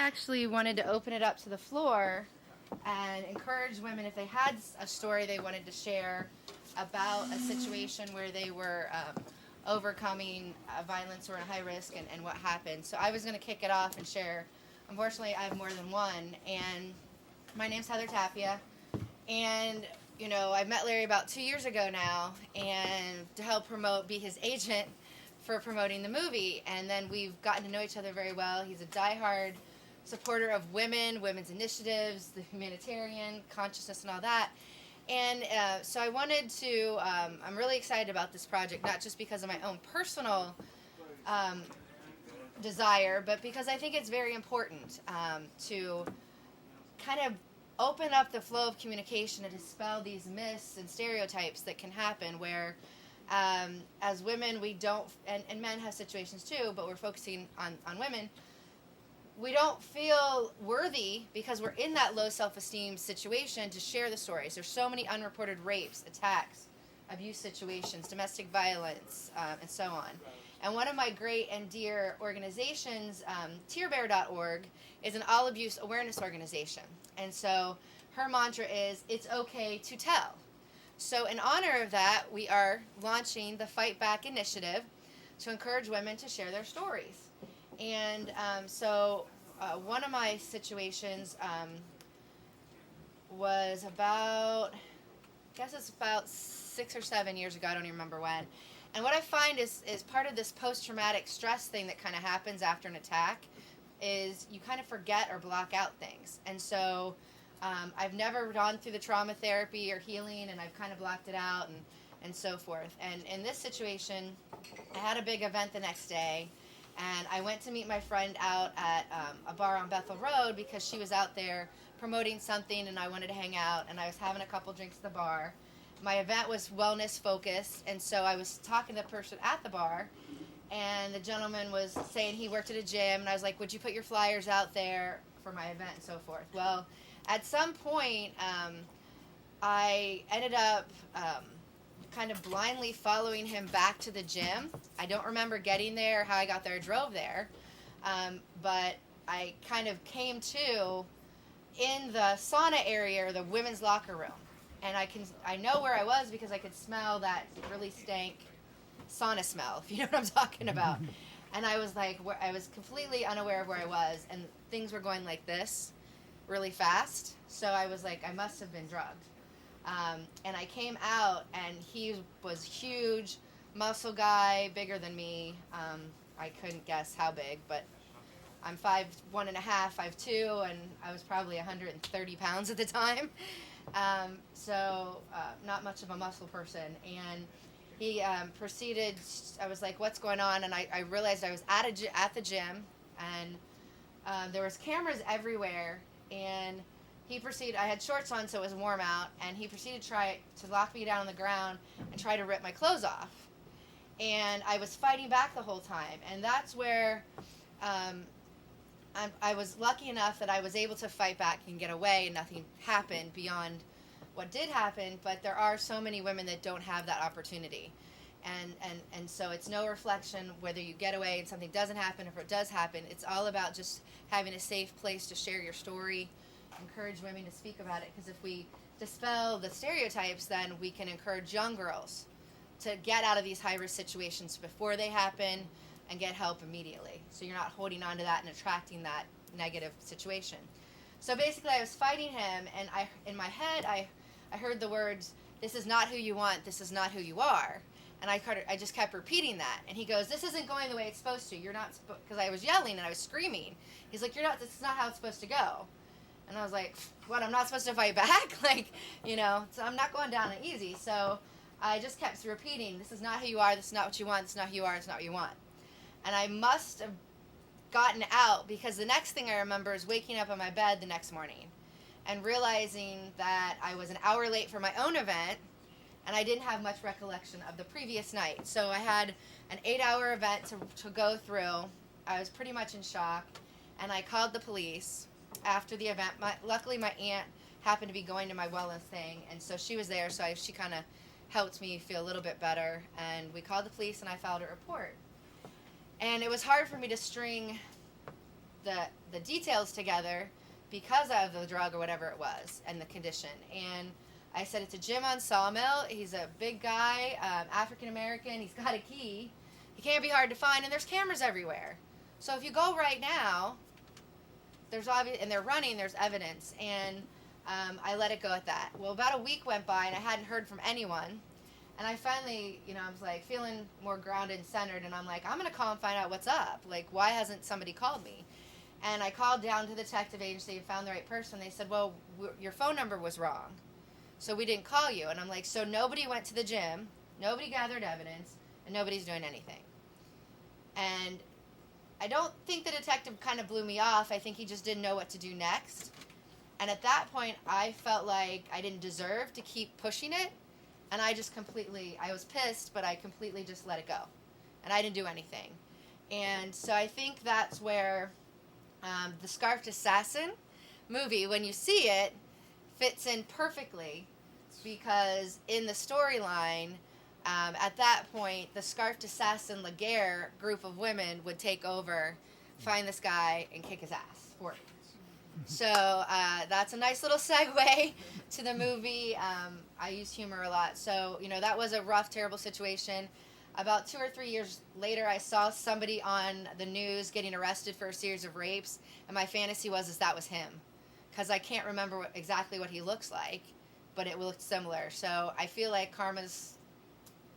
actually wanted to open it up to the floor and encourage women, if they had a story they wanted to share about a situation where they were overcoming violence or a high risk and what happened. So I was going to kick it off and share. Unfortunately, I have more than one. And my name's Heather Tapia. And, you know, I met Larry about 2 years ago now, and to help be his agent for promoting the movie. And then we've gotten to know each other very well. He's a diehard supporter of women's initiatives, the humanitarian consciousness and all that. And so I wanted to, I'm really excited about this project, not just because of my own personal desire, but because I think it's very important to kind of open up the flow of communication and dispel these myths and stereotypes that can happen where as women we don't, and men have situations too, but we're focusing on women, we don't feel worthy because we're in that low self-esteem situation to share the stories. There's so many unreported rapes, attacks, abuse situations, domestic violence, and so on. And one of my great and dear organizations, tearbear.org, is an all abuse awareness organization. And so her mantra is, it's okay to tell. So in honor of that, we are launching the Fight Back initiative to encourage women to share their stories. And so one of my situations was about, I guess it's about 6 or 7 years ago, I don't even remember when. And what I find is part of this post-traumatic stress thing that kind of happens after an attack is you kind of forget or block out things. And so I've never gone through the trauma therapy or healing, and I've kind of blocked it out and so forth. And in this situation, I had a big event the next day, and I went to meet my friend out at a bar on Bethel Road because she was out there promoting something and I wanted to hang out, and I was having a couple drinks at the bar. My event was wellness focused, and so I was talking to the person at the bar, and the gentleman was saying he worked at a gym, and I was like, would you put your flyers out there for my event and so forth? Well, at some point, I ended up kind of blindly following him back to the gym. I don't remember getting there, how I got there, I drove there, but I kind of came to in the sauna area or the women's locker room. And I know where I was because I could smell that really stank sauna smell, if you know what I'm talking about. And I was like, I was completely unaware of where I was, and things were going like this really fast. So I was like, I must have been drugged. And I came out, and he was huge, muscle guy, bigger than me. I couldn't guess how big, but I'm 5'1.5", 5'2", and I was probably 130 pounds at the time. So not much of a muscle person. And he proceeded, I was like, what's going on? And I realized I was at the gym, and there was cameras everywhere, and he proceeded, I had shorts on so it was warm out, and he proceeded to try to lock me down on the ground and try to rip my clothes off. And I was fighting back the whole time, and that's where I was lucky enough that I was able to fight back and get away, and nothing happened beyond what did happen, but there are so many women that don't have that opportunity. And so it's no reflection whether you get away and something doesn't happen, or if it does happen. It's all about just having a safe place to share your story, encourage women to speak about it, because if we dispel the stereotypes, then we can encourage young girls to get out of these high-risk situations before they happen and get help immediately. So you're not holding on to that and attracting that negative situation. So basically I was fighting him, and in my head I heard the words, this is not who you want, this is not who you are. And I just kept repeating that. And he goes, this isn't going the way it's supposed to. You're not, because I was yelling and I was screaming. He's like, this is not how it's supposed to go. And I was like, what, I'm not supposed to fight back? So I'm not going down easy. So I just kept repeating, this is not who you are, this is not what you want, this is not who you are, it's not what you want. And I must have gotten out, because the next thing I remember is waking up in my bed the next morning and realizing that I was an hour late for my own event, and I didn't have much recollection of the previous night. So I had an 8-hour event to go through. I was pretty much in shock, and I called the police after the event. Luckily, my aunt happened to be going to my wellness thing, and so she was there, so she kind of helped me feel a little bit better. And we called the police, and I filed a report. And it was hard for me to string the the details together because of the drug or whatever it was and the condition. And I said, it's a Jim on Sawmill. He's a big guy, African American. He's got a key. He can't be hard to find, and there's cameras everywhere. So if you go right now, and they're running, there's evidence. And I let it go at that. Well, about a week went by, and I hadn't heard from anyone. And I finally, I was like feeling more grounded and centered, and I'm like, I'm going to call and find out what's up. Like, why hasn't somebody called me? And I called down to the detective agency and found the right person. They said, well, your phone number was wrong, so we didn't call you. And I'm like, so nobody went to the gym, nobody gathered evidence, and nobody's doing anything. And I don't think the detective kind of blew me off. I think he just didn't know what to do next. And at that point, I felt like I didn't deserve to keep pushing it. And I was pissed, but I completely just let it go. And I didn't do anything. And so I think that's where the Scarfed Assassin movie, when you see it, fits in perfectly. Because in the storyline, at that point, the Scarfed Assassin Laguerre group of women would take over, find this guy, and kick his ass for it. So that's a nice little segue to the movie. I use humor a lot. So, that was a rough, terrible situation. About 2 or 3 years later, I saw somebody on the news getting arrested for a series of rapes, and my fantasy was that was him. Because I can't remember exactly what he looks like, but it looked similar. So I feel like karma's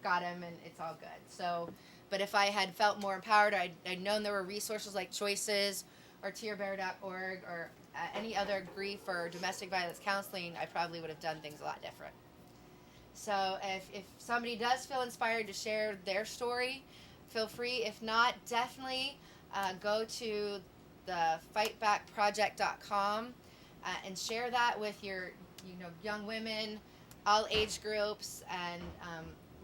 got him, and it's all good. So, but if I had felt more empowered, I'd known there were resources like Choices or tearbear.org or any other grief or domestic violence counseling, I probably would have done things a lot different. So if somebody does feel inspired to share their story, feel free. If not, definitely go to the fightbackproject.com and share that with your young women, all age groups, and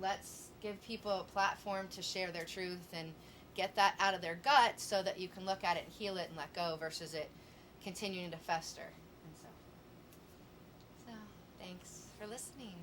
let's give people a platform to share their truth and get that out of their gut so that you can look at it and heal it and let go versus it continuing to fester. And so thanks for listening.